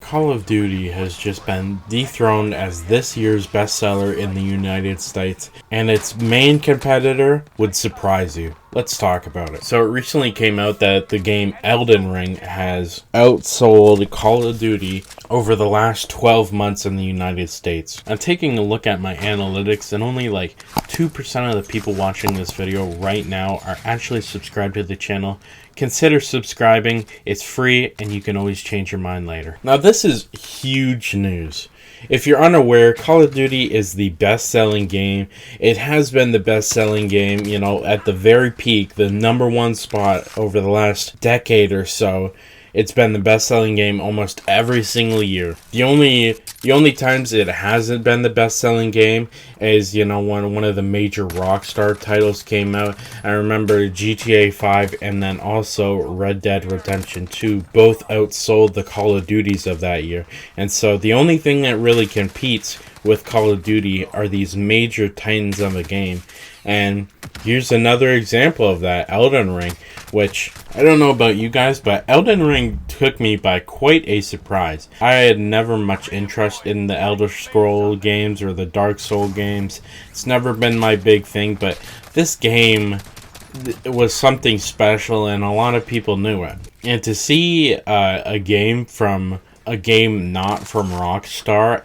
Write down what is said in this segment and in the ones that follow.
Call of Duty has just been dethroned as this year's bestseller in the United States, and its main competitor would surprise you. Let's talk about it. So it recently came out that the game Elden Ring has outsold Call of Duty over the last 12 months in the United States. I'm taking a look at my analytics, and only like 2% of the people watching this video right now are actually subscribed to the channel. Consider subscribing. It's free, and you can always change your mind later. Now, this is huge news. If you're unaware, Call of Duty is the best-selling game. It has been the best-selling game, at the very peak, the #1 spot over the last decade or so. It's been the best-selling game almost every single year. The only times it hasn't been the best-selling game is, when one of the major Rockstar titles came out. I remember GTA 5 and then also Red Dead Redemption 2 both outsold the Call of Duties of that year. And so the only thing that really competes with Call of Duty are these major titans of the game. And here's another example of that, Elden Ring, which I don't know about you guys, but Elden Ring took me by quite a surprise. I had never much interest in the Elder Scroll games or the Dark Soul games. It's never been my big thing, but this game was something special, and a lot of people knew it. And to see a game not from Rockstar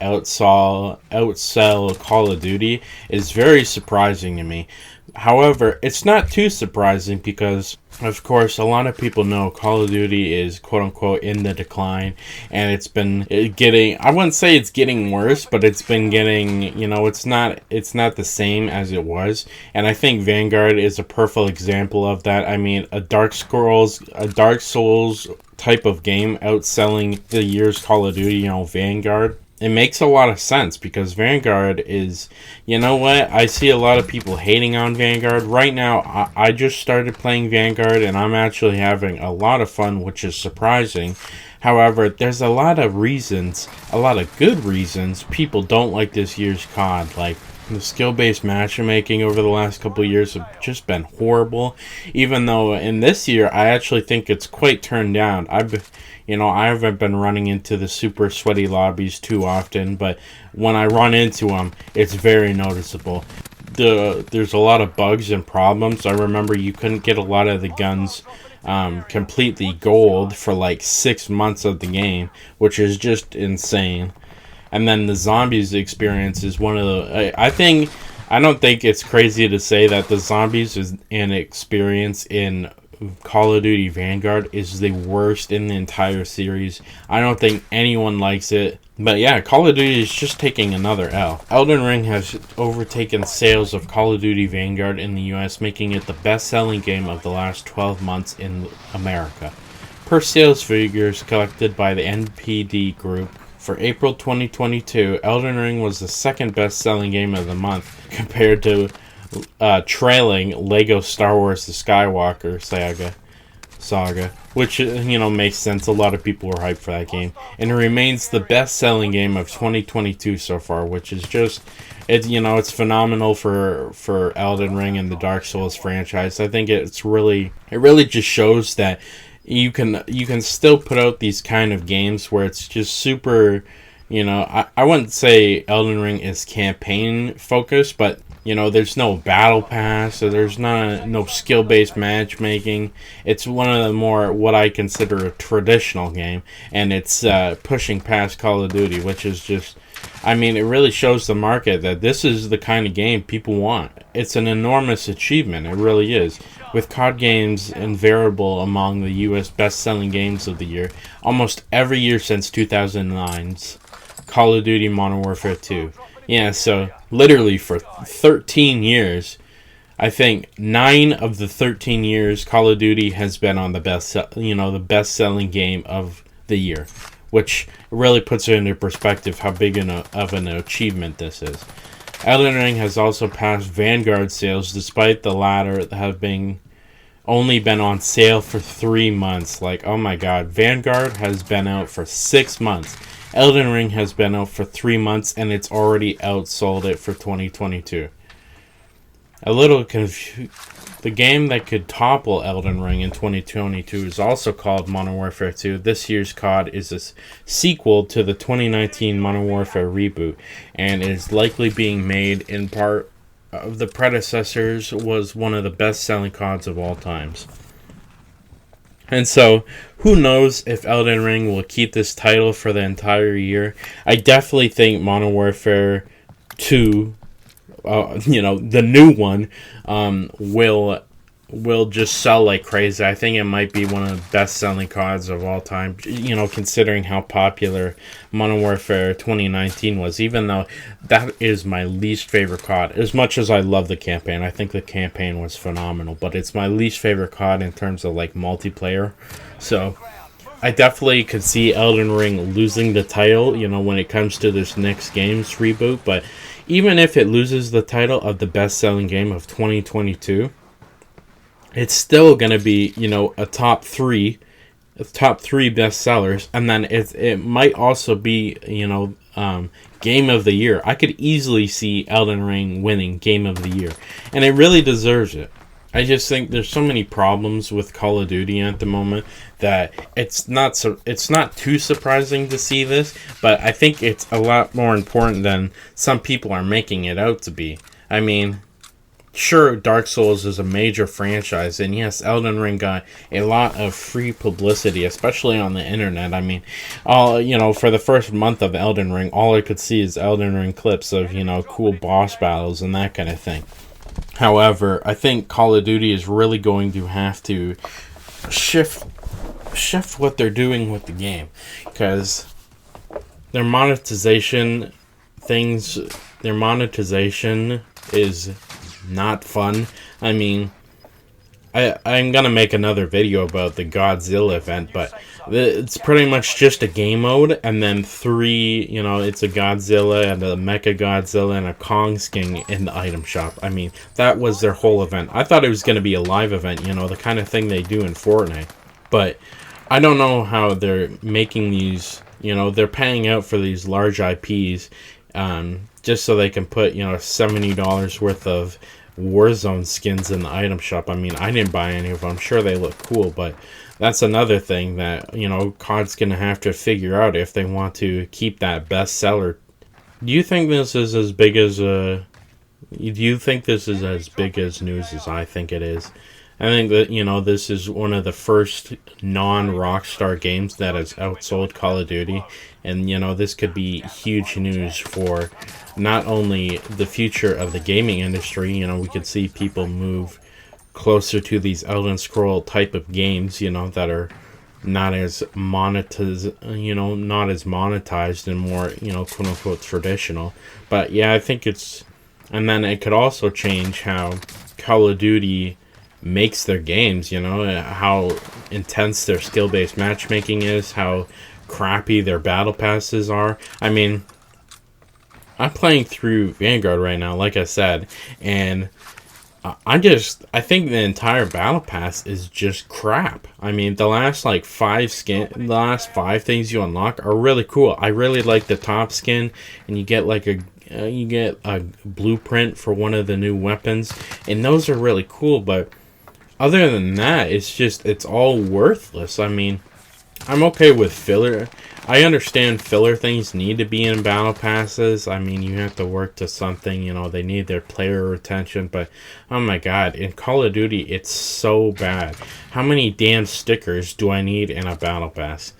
outsell Call of Duty is very surprising to me. However, it's not too surprising because, of course, a lot of people know Call of Duty is quote-unquote in the decline, and it's been getting, I wouldn't say it's getting worse, but it's been getting, it's not the same as it was. And I think Vanguard is a perfect example of that. I mean, a Dark Souls type of game outselling the year's Call of Duty, Vanguard. It makes a lot of sense because Vanguard is, I see a lot of people hating on Vanguard. Right now, I just started playing Vanguard and I'm actually having a lot of fun, which is surprising. However, there's a lot of good reasons people don't like this year's COD. Like, the skill-based matchmaking over the last couple of years have just been horrible. Even though in this year, I actually think it's quite turned down. I haven't been running into the super sweaty lobbies too often, but when I run into them, it's very noticeable. There's a lot of bugs and problems. I remember you couldn't get a lot of the guns completely gold for like 6 months of the game, which is just insane. And then the zombies experience is one of the... I don't think it's crazy to say that the zombies is an experience in Call of Duty Vanguard is the worst in the entire series. I don't think anyone likes it. But yeah, Call of Duty is just taking another L. Elden Ring has overtaken sales of Call of Duty Vanguard in the US, making it the best-selling game of the last 12 months in America. Per sales figures collected by the NPD Group, for April 2022, Elden Ring was the second best-selling game of the month, compared to trailing Lego Star Wars The Skywalker saga, which makes sense. A lot of people were hyped for that game, and it remains the best-selling game of 2022 so far, which is just it's phenomenal for Elden Ring and the Dark Souls franchise. I think it really just shows that you can still put out these kind of games where it's just super, I wouldn't say Elden Ring is campaign focused, but there's no battle pass, so there's no skill-based matchmaking. It's one of the more what I consider a traditional game, and it's pushing past Call of Duty, which is just, it really shows the market that this is the kind of game people want. It's an enormous achievement, it really is. With COD games invariable among the US best-selling games of the year, almost every year since 2009's Call of Duty Modern Warfare 2. Yeah, so literally for 13 years, I think 9 of the 13 years Call of Duty has been on the best-selling game of the year, which really puts it into perspective how big of an achievement this is. Elden Ring has also passed Vanguard sales, despite the latter having only been on sale for 3 months. Like, oh my god, Vanguard has been out for 6 months. Elden Ring has been out for 3 months, and it's already outsold it for 2022. a little the game that could topple Elden Ring in 2022 is also called Modern Warfare 2. This year's COD is a sequel to the 2019 Modern Warfare reboot, and is likely being made in part of the predecessors. Was one of the best-selling CODs of all times. And so, who knows if Elden Ring will keep this title for the entire year. I definitely think Modern Warfare 2, the new one, will just sell like crazy. I think it might be one of the best-selling CODs of all time, considering how popular Modern Warfare 2019 was, even though that is my least favorite COD. As much as I love the campaign, I think the campaign was phenomenal, but it's my least favorite COD in terms of, like, multiplayer. So, I definitely could see Elden Ring losing the title, when it comes to this next game's reboot, but even if it loses the title of the best-selling game of 2022, it's still going to be, a top three bestsellers, and then it might also be, Game of the Year. I could easily see Elden Ring winning Game of the Year, and it really deserves it. I just think there's so many problems with Call of Duty at the moment that it's not too surprising to see this, but I think it's a lot more important than some people are making it out to be. I mean, sure, Dark Souls is a major franchise, and yes, Elden Ring got a lot of free publicity, especially on the internet. I mean, for the first month of Elden Ring, all I could see is Elden Ring clips of, cool boss battles and that kind of thing. However, I think Call of Duty is really going to have to shift what they're doing with the game, because their monetization is not fun. I mean, I'm gonna make another video about the Godzilla event, but it's pretty much just a game mode, and then it's a Godzilla and a Mecha Godzilla and a Kong skin in the item shop. I mean, that was their whole event. I thought it was gonna be a live event, the kind of thing they do in Fortnite. But I don't know how they're making these, they're paying out for these large IPs, just so they can put, $70 worth of Warzone skins in the item shop. I mean, I didn't buy any of them. I'm sure they look cool, but that's another thing that, COD's going to have to figure out if they want to keep that bestseller. Do you think this is as big as news as I think it is? I think that, this is one of the first non-Rockstar games that has outsold Call of Duty. And, this could be huge news for not only the future of the gaming industry. We could see people move closer to these Elden Scroll type of games, that are not as monetized and more, quote unquote traditional. But yeah, I think and then it could also change how Call of Duty makes their games, how intense their skill-based matchmaking is, how crappy their battle passes are. I mean, I'm playing through Vanguard right now, like I said, and I think the entire battle pass is just crap. I mean, the last 5 things you unlock are really cool. I really like the top skin, and you get a blueprint for one of the new weapons, and those are really cool, but other than that, it's all worthless. I mean, I'm okay with filler. I understand filler things need to be in battle passes. I mean, you have to work to something, they need their player retention, but oh my god, in Call of Duty, it's so bad. How many damn stickers do I need in a battle pass?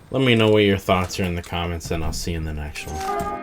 Let me know what your thoughts are in the comments, and I'll see you in the next one.